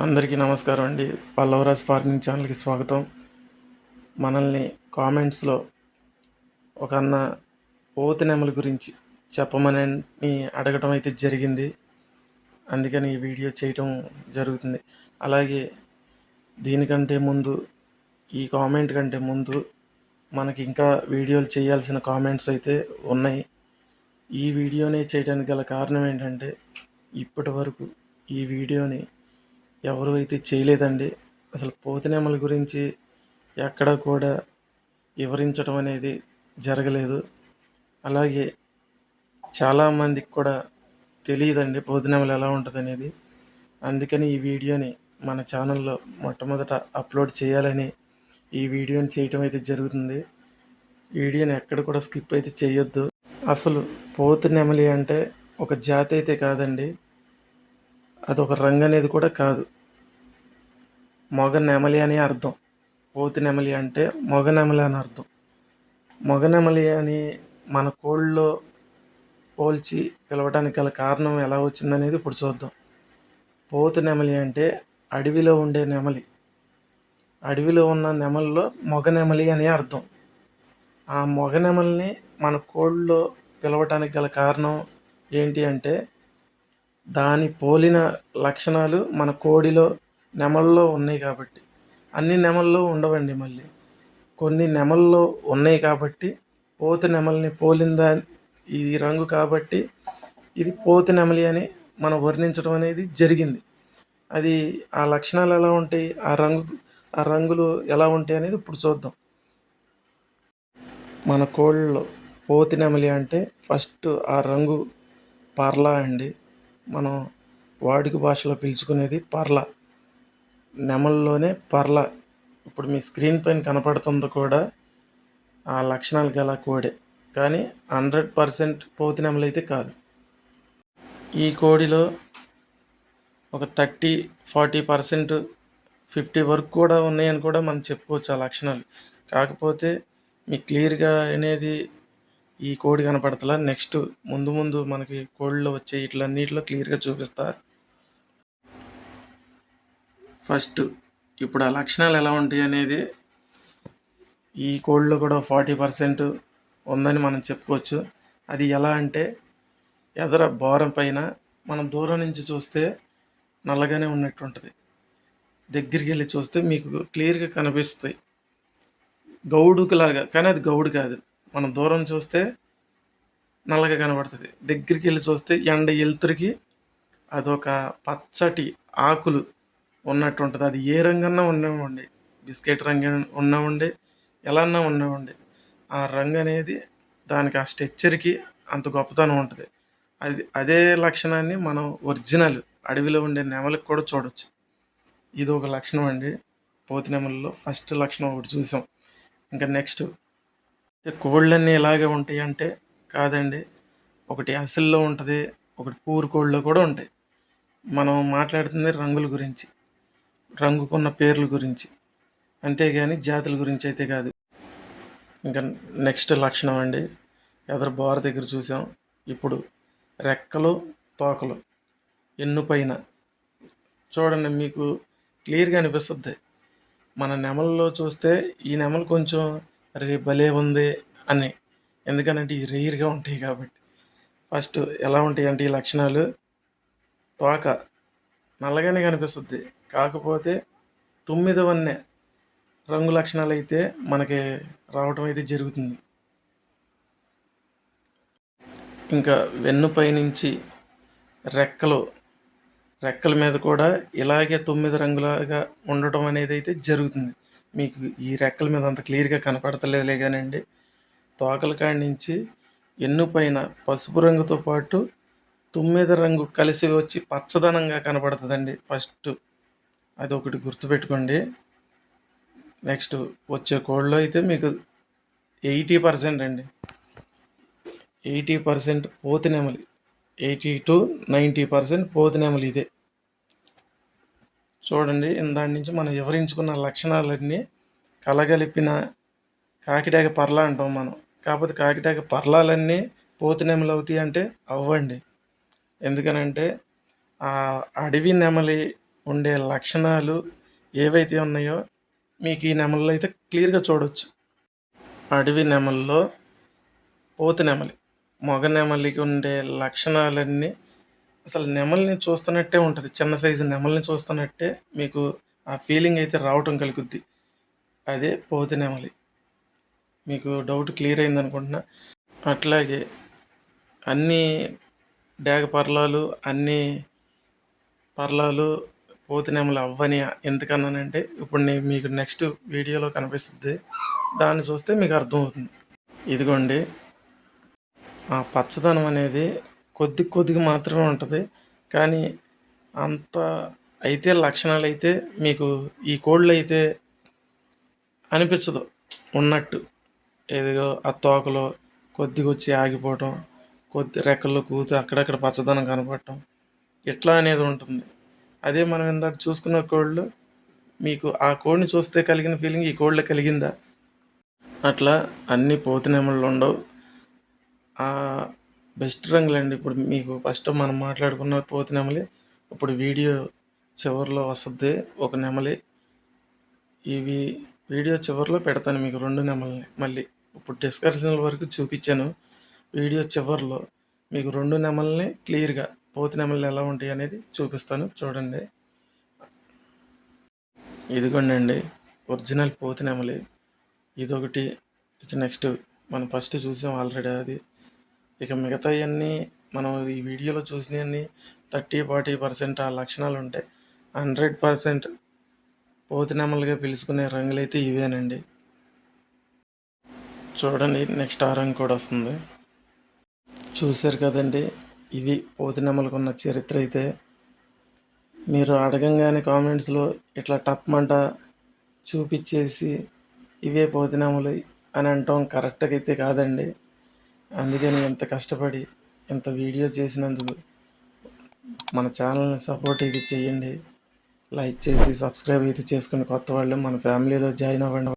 అందరికీ నమస్కారం అండి. పల్లవరాజ్ ఫార్మింగ్ ఛానల్కి స్వాగతం. మనల్ని కామెంట్స్లో ఒక అన్న పోతు నెమల గురించి చెప్పమని అడగటం అయితే జరిగింది. అందుకని ఈ వీడియో చేయటం జరుగుతుంది. అలాగే దీనికంటే ముందు, ఈ కామెంట్ కంటే ముందు మనకి ఇంకా వీడియోలు చేయాల్సిన కామెంట్స్ అయితే ఉన్నాయి. ఈ వీడియోని చేయడానికి గల కారణం ఏంటంటే, ఇప్పటి వరకు ఈ వీడియోని ఎవరు అయితే చేయలేదండి. అసలు పోతునెమల గురించి ఎక్కడ కూడా వివరించడం అనేది జరగలేదు. అలాగే చాలామందికి కూడా తెలియదండి పోతునెమలు ఎలా ఉంటుంది అనేది. అందుకని ఈ వీడియోని మన ఛానల్లో మొట్టమొదట అప్లోడ్ చేయాలని ఈ వీడియోని చేయటం అయితే జరుగుతుంది. వీడియోని ఎక్కడ కూడా స్కిప్ అయితే చేయొద్దు. అసలు పోతునెమలి అంటే ఒక జాతి అయితే కాదండి, అదొక రంగు అనేది కూడా కాదు. మొగ నెమలి అని అర్థం. పోతు నెమలి అంటే మొగ నెమలి అని అర్థం. మొగ నెమలి అని మన కోళ్ళలో పోల్చి పిలవడానికి గల కారణం ఎలా వచ్చిందనేది ఇప్పుడు చూద్దాం. పోతు నెమలి అంటే అడవిలో ఉండే నెమలి. అడవిలో ఉన్న నెమలిలో మొగ నెమలి అని అర్థం. ఆ మొగ నెమలిని మన కోళ్ళలో పిలవటానికి గల కారణం ఏంటి అంటే, దాని పోలిన లక్షణాలు మన కోడిలో నెమల్లో ఉన్నాయి కాబట్టి. అన్ని నెమల్లో ఉండవండి. మళ్ళీ కొన్ని నెమల్లో ఉన్నాయి కాబట్టి పోతు నెమలిని పోలిందా ఈ రంగు కాబట్టి ఇది పోతు నెమలి అని మనం వర్ణించడం అనేది జరిగింది. అది ఆ లక్షణాలు ఎలా ఉంటాయి, ఆ రంగులు ఎలా ఉంటాయి అనేది ఇప్పుడు చూద్దాం. మన కోళ్ళలో పోతు నెమలి అంటే ఫస్ట్ ఆ రంగు పర్లా అండి. మనం వాడుక భాషలో పిలుచుకునేది పర్లా. నెమల్లోనే పర్ల. ఇప్పుడు మీ స్క్రీన్ పైన కనపడుతుంది కూడా ఆ లక్షణాలు గల కోడే, కానీ 100% పోతు నెమలి అయితే కాదు. ఈ కోడిలో ఒక 30-40%, 50 వరకు కూడా ఉన్నాయని కూడా మనం చెప్పుకోవచ్చు ఆ లక్షణాలు. కాకపోతే మీకు క్లియర్గా అనేది ఈ కోడి కనపడతలా. నెక్స్ట్ ముందు మనకి కోడిలో వచ్చే ఇట్లన్నిటిలో క్లియర్గా చూపిస్తా. ఫస్ట్ ఇప్పుడు ఆ లక్షణాలు ఎలా ఉంటాయి అనేది, ఈ కోడిలో కూడా 40% ఉందని మనం చెప్పుకోవచ్చు. అది ఎలా అంటే, ఎదర బోరం పైన మనం దూరం నుంచి చూస్తే నల్లగానే ఉన్నట్టు ఉంటుంది. దగ్గరికి వెళ్ళి చూస్తే మీకు క్లియర్గా కనిపిస్తాయి గౌడుకులాగా, కానీ అది గౌడు కాదు. మనం దూరం చూస్తే నల్లగా కనబడుతుంది, దగ్గరికి వెళ్ళి చూస్తే ఎండ ఎలుతురికి అదొక పచ్చటి ఆకులు ఉన్నట్టు ఉంటుంది. అది ఏ రంగన్నా ఉన్నామండి, బిస్కెట్ రంగు ఉన్నామండి, ఎలా అన్నా ఉన్నామండి, ఆ రంగు అనేది దానికి ఆ స్ట్రక్చర్కి అంత గొప్పతనం ఉంటుంది. అదే లక్షణాన్ని మనం ఒరిజినల్ అడవిలో ఉండే నెమలికి కూడా చూడవచ్చు. ఇది ఒక లక్షణం అండి. పోతు నెమలిలో ఫస్ట్ లక్షణం ఒకటి చూసాం. ఇంకా నెక్స్ట్ కోళ్ళన్నీ ఇలాగే ఉంటాయి అంటే కాదండి. ఒకటి అసల్లో ఉంటుంది, ఒకటి పూరు కోళ్ళలో కూడా ఉంటాయి. మనం మాట్లాడుతుంది రంగుల గురించి, రంగుకున్న పేర్ల గురించి, అంతేగాని జాతుల గురించి అయితే కాదు. ఇంకా నెక్స్ట్ లక్షణం అండి, ఎదరు బోర దగ్గర చూసాం. ఇప్పుడు రెక్కలు, తోకలు, ఎన్నుపైన చూడండి, మీకు క్లియర్గా అనిపిస్తుంది. మన నెమలలో చూస్తే ఈ నెమలు కొంచెం భలే ఉంది అని, ఎందుకనంటే ఈ రేర్గా ఉంటాయి కాబట్టి. ఫస్ట్ ఎలా ఉంటాయి అంటే ఈ లక్షణాలు, తోక నల్లగానే కనిపిస్తుంది, కాకపోతే 9 వన్నె రంగు లక్షణాలు అయితే మనకి రావటం అయితే జరుగుతుంది. ఇంకా వెన్నుపై నుంచి రెక్కల మీద కూడా ఇలాగే 9 రంగులుగా ఉండటం అనేది అయితే జరుగుతుంది. మీకు ఈ రెక్కల మీద అంత క్లియర్గా కనపడతలేదులే కానండి. తోకల కాడి నుంచి ఎన్నుపైన పసుపు రంగుతో పాటు 9 రంగు కలిసి వచ్చి పచ్చదనంగా కనపడుతుందండి. ఫస్ట్ అది ఒకటి గుర్తుపెట్టుకోండి. నెక్స్ట్ వచ్చే కోళ్ళలో అయితే మీకు 80% అండి, 80% పోతు నెమలి, 80-90% పోతు నెమలి ఇదే. చూడండి, దాని నుంచి మనం వివరించుకున్న లక్షణాలన్నీ కలగలిపిన కాకిడాక పర్ల అంటాం మనం. కాకపోతే కాకిడాక పర్లాలన్నీ పోతు నెమలి అవుతాయి అంటే అవ్వండి. ఎందుకనంటే ఆ అడవి నెమలి ఉండే లక్షణాలు ఏవైతే ఉన్నాయో మీకు ఈ నెమల్లో అయితే క్లియర్గా చూడవచ్చు. అడవి నెమల్లో పోతు నెమలి, మగ నెమలికి ఉండే లక్షణాలన్నీ అసలు నెమలిని చూస్తున్నట్టే ఉంటుంది. చిన్న సైజు నెమలిని చూస్తున్నట్టే మీకు ఆ ఫీలింగ్ అయితే రావటం కలుగుద్ది. అదే పోతు నెమలి. మీకు డౌట్ క్లియర్ అయింది అనుకుంటున్నా. అట్లాగే అన్ని డేగ పర్లాలు, అన్ని పర్లాలు పోతు నెమలి అవ్వని ఎందుకన్నానంటే ఇప్పుడు నేను మీకు నెక్స్ట్ వీడియోలో కనిపిస్తుంది, దాన్ని చూస్తే మీకు అర్థమవుతుంది. ఇదిగోండి, ఆ పచ్చదనం అనేది కొద్దిగా మాత్రమే ఉంటుంది. కానీ అంత అయితే లక్షణాలు అయితే మీకు ఈ కోళ్ళు అయితే అనిపించదు ఉన్నట్టు. ఏదో ఆ తోకలో కొద్దిగా వచ్చి ఆగిపోవటం, రెక్కల్లో కూతు అక్కడక్కడ పచ్చదనం కనపడటం ఇట్లా అనేది ఉంటుంది. అదే మనం ఇందాక చూసుకున్న కోళ్ళు, మీకు ఆ కోడిని చూస్తే కలిగిన ఫీలింగ్ ఈ కోళ్ళకి కలిగిందా? అట్లా అన్ని పోతు నెమళ్ళు ఉండవు. బెస్ట్ రంగులండి. ఇప్పుడు మీకు ఫస్ట్ మనం మాట్లాడుకున్న పోతు నెమలి, ఇప్పుడు వీడియో చివరిలో వస్తుంది ఒక నెమలి. ఇవి వీడియో చివరిలో పెడతాను మీకు 2 నెమల్ని. మళ్ళీ ఇప్పుడు డిస్కషన్ల వరకు చూపించాను, వీడియో చివరిలో మీకు 2 నెమల్ని క్లియర్గా పోతు నెమళ్ళు ఎలా ఉంటాయి అనేది చూపిస్తాను, చూడండి. ఇదిగోండి ఒరిజినల్ పోతు నెమలి. ఇదొకటి. ఇక నెక్స్ట్ మనం ఫస్ట్ చూసాం ఆల్రెడీ అది. ఇక మిగతావన్నీ మనం ఈ వీడియోలో చూసినవన్నీ 30-40% ఆ లక్షణాలు ఉంటాయి. 100% పోతు నెమలుగా పిలుచుకునే రంగులైతే ఇవేనండి. చూడండి, నెక్స్ట్ ఆ రంగు కూడా వస్తుంది. చూశారు కదండి, ఇది పోతు నెమలకు ఉన్న చరిత్ర. అయితే మీరు అడగంగానే కామెంట్స్లో ఇట్లా టప్మంట చూపించేసి ఇవే పోతు నెమలు అని అంటాం కరెక్ట్గా అయితే కాదండి. అందుకని ఎంత కష్టపడి ఇంత వీడియో చేసినందుకు మన ఛానల్ని సపోర్ట్ అయితే చేయండి. లైక్ చేసి సబ్స్క్రైబ్ అయితే చేసుకుని కొత్త వాళ్ళు మన ఫ్యామిలీలో జాయిన్ అవ్వండి.